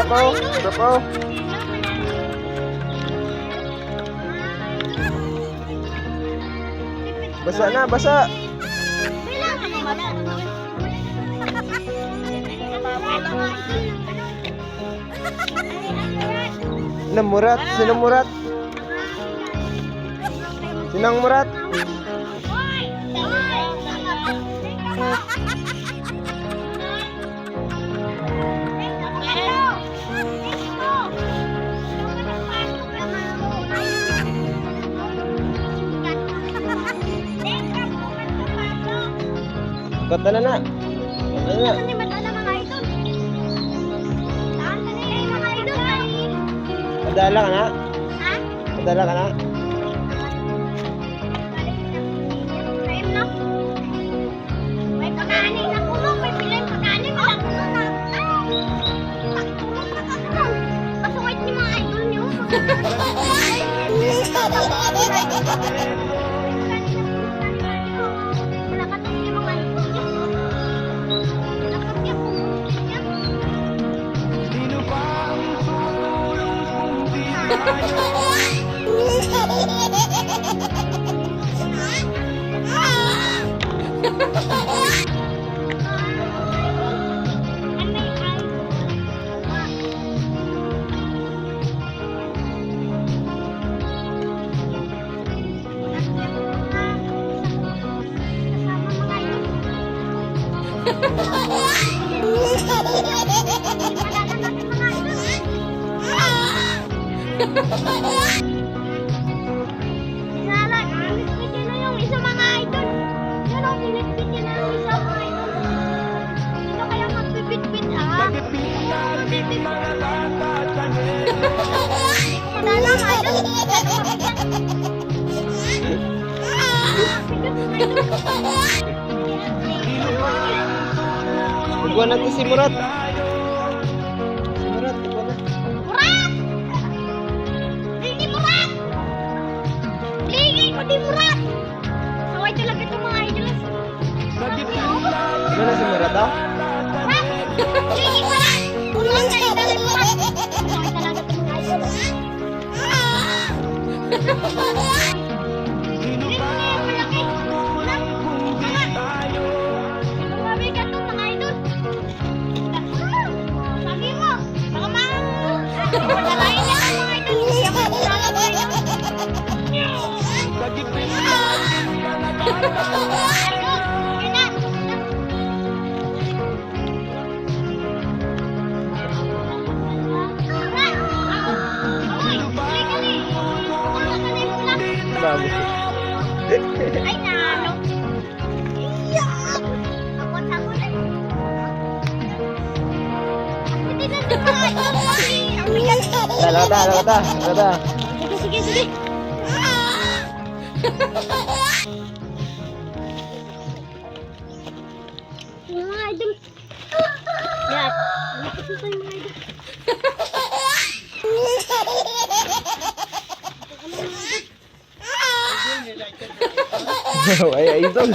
pa oh. Iba pa oh. Basa na, basa. Murat, sino murat? Sinang murat? Kata na na. Kata na na. Padala ka na? Ha? Padala ka na? May pagkanin na kulong, may pilay pagkanin, walang kulong na. Pasungit niyo mga idol niyo. Iguan natin si Murat. Si Murat, iguan na. Murat! Hindi Murat! Ligay ko di Murat! Saway talaga itong mga idols. Ano na si Murat ah? Murat! Ligay Murat! Murat ka rin dali Murat! Saway talaga itong mga idols. Bagus. Ay, nalo. Iyak! Takot-takot ay. Hindi na ito mga idol. Ang bigat. Lata. Sige. Mga idol. Yan. Nakapit tayo mga idol. Ay, idol.